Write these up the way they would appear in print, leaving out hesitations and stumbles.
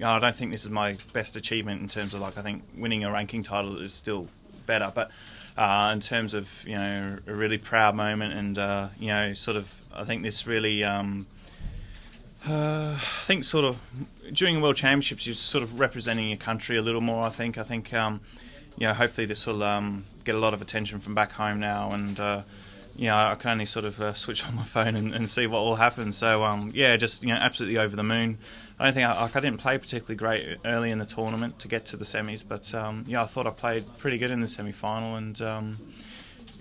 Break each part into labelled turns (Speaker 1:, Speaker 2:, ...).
Speaker 1: I don't think this is my best achievement in terms of, like, I think winning a ranking title is still better, but in terms of, you know, a really proud moment, and you know, sort of, I think this really, I think sort of during the World Championships, you're sort of representing your country a little more. I think, you know, hopefully this will get a lot of attention from back home now, and you know, I can only sort of switch on my phone and see what will happen. So yeah, just, you know, absolutely over the moon. I don't think I didn't play particularly great early in the tournament to get to the semis, but yeah, I thought I played pretty good in the semi-final, and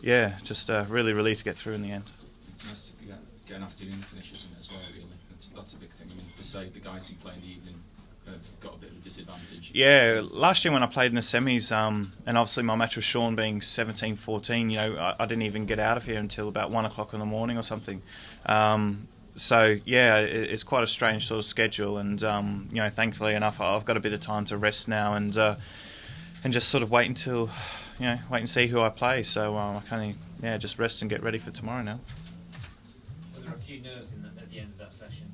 Speaker 1: yeah, just really relieved to get through in the end.
Speaker 2: It's nice to get an afternoon finish, isn't it, as well, really? That's a big thing. I mean, to say the guys who play in the evening got a bit of a disadvantage.
Speaker 1: Yeah, last year when I played in the semis, and obviously my match with Sean being 17-14, you know, I didn't even get out of here until about 1 o'clock in the morning or something. So yeah, it's quite a strange sort of schedule, and you know, thankfully enough, I've got a bit of time to rest now, and just sort of wait and see who I play. So I can only just rest and get ready for tomorrow now.
Speaker 3: Were there a few nerves at the end of that session?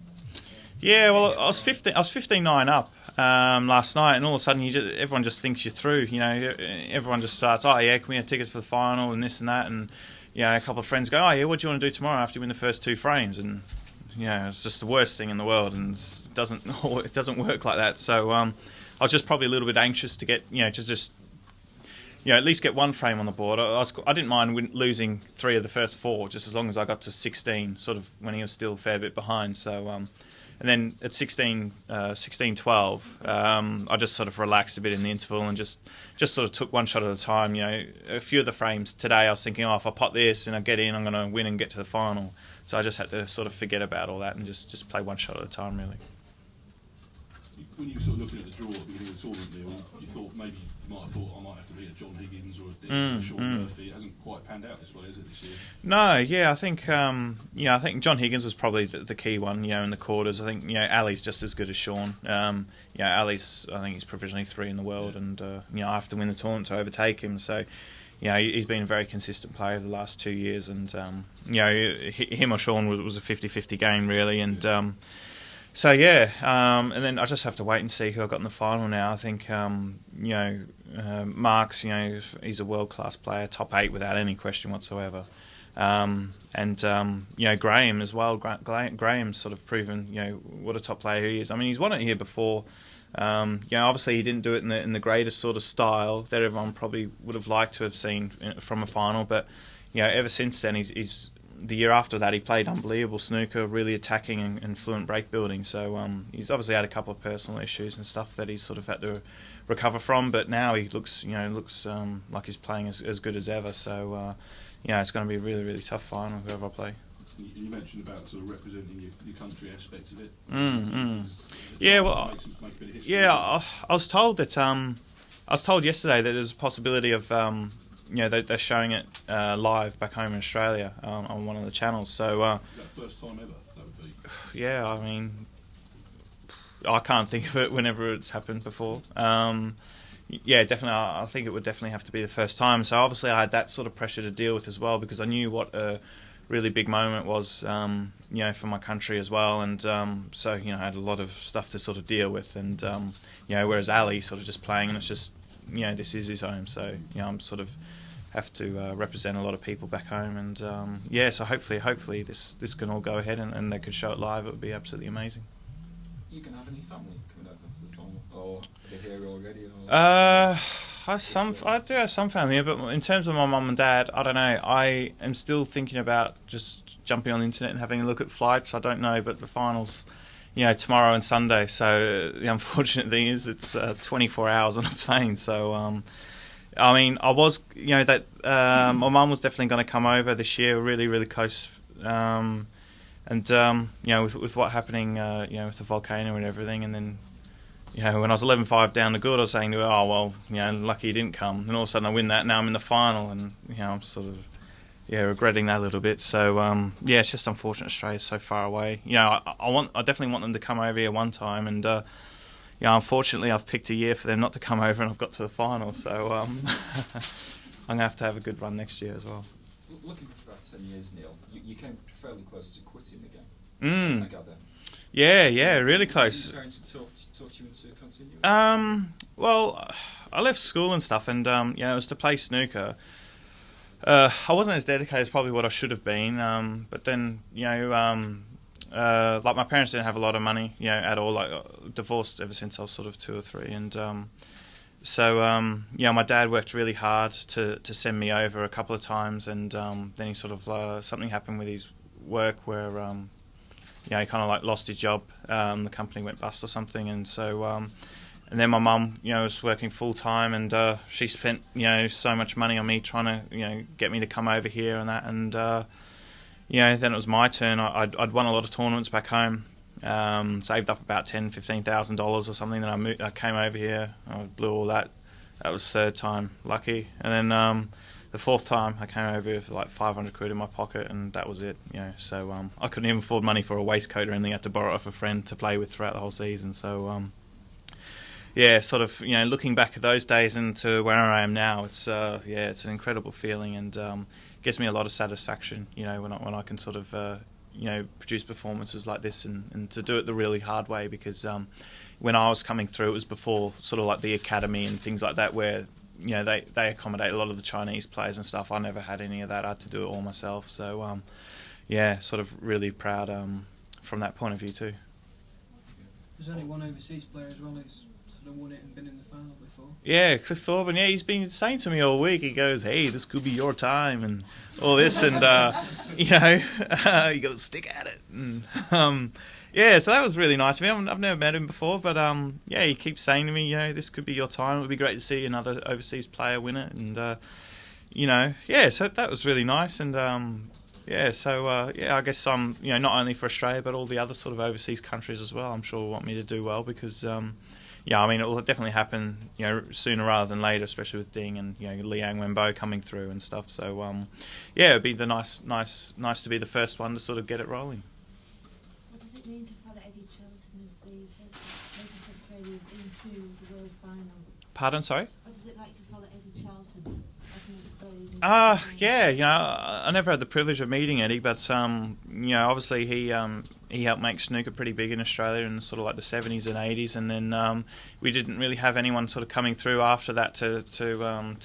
Speaker 1: Yeah, well, I was 15-9 up last night, and all of a sudden everyone just thinks you're through. You know, everyone just starts, oh yeah, can we have tickets for the final and this and that, and you know, a couple of friends go, oh yeah, what do you want to do tomorrow after you win the first 2 frames? And you know, it's just the worst thing in the world, and it doesn't work like that. So I was just probably a little bit anxious to get, you know, to just, you know, at least get 1 frame on the board. I didn't mind losing 3 of the first 4, just as long as I got to 16, sort of when he was still a fair bit behind. So and then at 16-12, I just sort of relaxed a bit in the interval and just sort of took 1 shot at a time. You know, a few of the frames today, I was thinking, oh, if I pot this and I get in, I'm going to win and get to the final. So I just had to sort of forget about all that and just play 1 shot at a time, really.
Speaker 4: When you were sort of looking at the draw at the beginning of the tournament, Neil, you thought maybe you might have thought I might have to beat a John Higgins or a Sean Murphy. It hasn't quite panned out this way, has it, this year?
Speaker 1: No, yeah, I think I think John Higgins was probably the key one, you know, in the quarters. I think, you know, Ali's just as good as Sean. You know, Ali's, I think he's provisionally 3 in the world, and you know, I have to win the tournament to overtake him. So, you know, he's been a very consistent player the last 2 years, and you know, him or Sean was a 50-50 game really, and. So yeah, and then I just have to wait and see who I got in the final now. I think you know, Mark's, you know, he's a world-class player, top 8 without any question whatsoever, and you know, Graham as well. Graham's sort of proven, you know, what a top player he is. I mean, he's won it here before. You know, obviously he didn't do it in the greatest sort of style that everyone probably would have liked to have seen from a final, but you know, ever since then he's the year after that, he played unbelievable snooker, really attacking and fluent break building. So he's obviously had a couple of personal issues and stuff that he's sort of had to recover from. But now he looks like he's playing as good as ever. So yeah, it's going to be a really, really tough final whoever I play.
Speaker 4: You mentioned about sort of representing your country aspects of it.
Speaker 1: Yeah, well, yeah, I was told that I was told yesterday that there's a possibility of. You know, they're showing it live back home in Australia on one of the channels. So,
Speaker 4: is that the first time ever? That would be.
Speaker 1: Yeah, I mean, I can't think of it whenever it's happened before. Yeah, definitely. I think it would definitely have to be the first time. So obviously, I had that sort of pressure to deal with as well, because I knew what a really big moment was, you know, for my country as well. And so, you know, I had a lot of stuff to sort of deal with. And you know, whereas Ali sort of just playing, and it's just, you know, this is his home. So, you know, I'm sort of have to represent a lot of people back home, and yeah, so hopefully this can all go ahead and they could show it live. It would be absolutely amazing.
Speaker 2: You can have any family coming over for the final, or are they here already?
Speaker 1: I do have some family here, but in terms of my mum and dad, I don't know. I am still thinking about just jumping on the internet and having a look at flights. I don't know, but the finals, you know, tomorrow and Sunday. So the unfortunate thing is it's 24 hours on a plane. So I mean, I was, you know, that my mum was definitely going to come over this year, really, really close. And you know, with what happening, you know, with the volcano and everything, and then, you know, when I was 11-5 down the good, I was saying to her, oh well, you know, lucky you didn't come. And all of a sudden I win that. Now I'm in the final, and you know, I'm sort of, yeah, regretting that a little bit. So yeah, it's just unfortunate Australia's so far away. You know, I definitely want them to come over here one time, and yeah, unfortunately I've picked a year for them not to come over, and I've got to the final. So I'm gonna have to have a good run next year as well.
Speaker 2: Looking back about 10 years, Neil, you came fairly close to quitting the game. I gather.
Speaker 1: Yeah, really close.
Speaker 2: Going to talk you into continuing.
Speaker 1: Well, I left school and stuff, and it was to play snooker. I wasn't as dedicated as probably what I should have been, but then like my parents didn't have a lot of money, at all. Like divorced ever since I was sort of 2 or 3, and so my dad worked really hard to send me over a couple of times, and then he sort of something happened with his work where he kind of like lost his job. The company went bust or something, and so. And then my mum, was working full time, and she spent, so much money on me trying to, get me to come over here and that. And then it was my turn. I'd won a lot of tournaments back home, saved up about $10,000-15,000 or something. Then I came over here. I blew all that. That was third time lucky. And then the fourth time I came over with like 500 quid in my pocket, and that was it. So I couldn't even afford money for a waistcoat or anything. I had to borrow it off a friend to play with throughout the whole season. So. Sort of, looking back at those days and to where I am now, it's an incredible feeling, and gives me a lot of satisfaction, when I can sort of, produce performances like this, and to do it the really hard way, because when I was coming through, it was before sort of like the academy and things like that, where, they accommodate a lot of the Chinese players and stuff. I never had any of that. I had to do it all myself. So, sort of really proud from that point of view too.
Speaker 5: There's only one overseas player as well who's sort of won it and been in the final before.
Speaker 1: Yeah, Cliff Thorburn. Yeah, he's been saying to me all week. He goes, "Hey, this could be your time," and all this, and he goes, "Stick at it." And, so that was really nice of him. I've never met him before, but he keeps saying to me, "This could be your time. It would be great to see another overseas player win it," and so that was really nice, and. I guess not only for Australia but all the other sort of overseas countries as well, I'm sure will want me to do well, because it will definitely happen sooner rather than later, especially with Ding and Liang Wenbo coming through and stuff. So it'd be nice to be the first one to sort of get it rolling.
Speaker 6: What does it mean to follow Eddie Charlton as the latest Australian into the world final?
Speaker 1: Pardon, sorry?
Speaker 6: What is it like to follow Eddie Charlton?
Speaker 1: I never had the privilege of meeting Eddie, but obviously he helped make snooker pretty big in Australia in sort of like the 70s and 80s, and then we didn't really have anyone sort of coming through after that to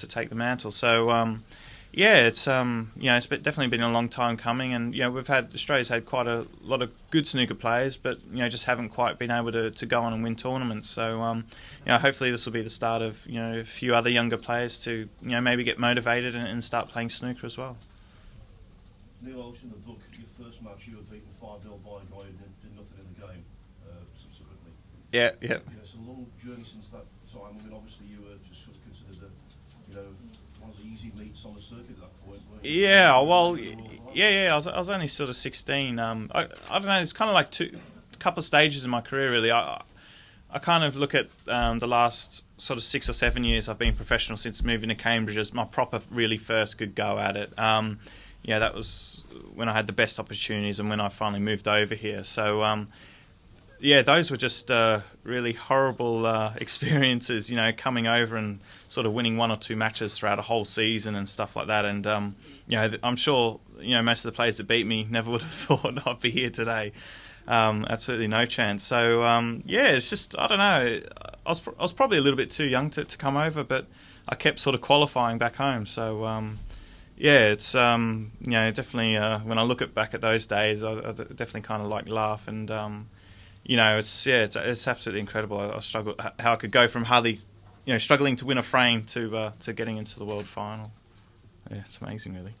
Speaker 1: take the mantle. So it's definitely been a long time coming, and Australia's had quite a lot of good snooker players, but just haven't quite been able to go on and win tournaments. So hopefully this will be the start of a few other younger players to maybe get motivated and start playing snooker as well.
Speaker 7: Neil Ocean, the book, your first match you were beaten 5-0 by a guy who did nothing in the game subsequently.
Speaker 1: Yeah.
Speaker 7: It's a long journey since that time. I mean, obviously you were just sort of considered one of the easy meets on the circuit at that point, weren't you?
Speaker 1: Yeah, well, I was only sort of 16. I don't know. It's kind of like a couple of stages in my career, really. I kind of look at the last sort of 6 or 7 years I've been professional since moving to Cambridge as my proper, really first good go at it. That was when I had the best opportunities and when I finally moved over here. So. Those were just really horrible experiences, coming over and sort of winning 1 or 2 matches throughout a whole season and stuff like that. And, I'm sure, most of the players that beat me never would have thought I'd be here today. Absolutely no chance. So, it's just, I don't know. I was probably a little bit too young to come over, but I kept sort of qualifying back home. So, it's, definitely, when I look back at those days, I definitely kind of laugh and, it's absolutely incredible. I struggled how I could go from hardly, struggling to win a frame to getting into the world final. Yeah, it's amazing, really.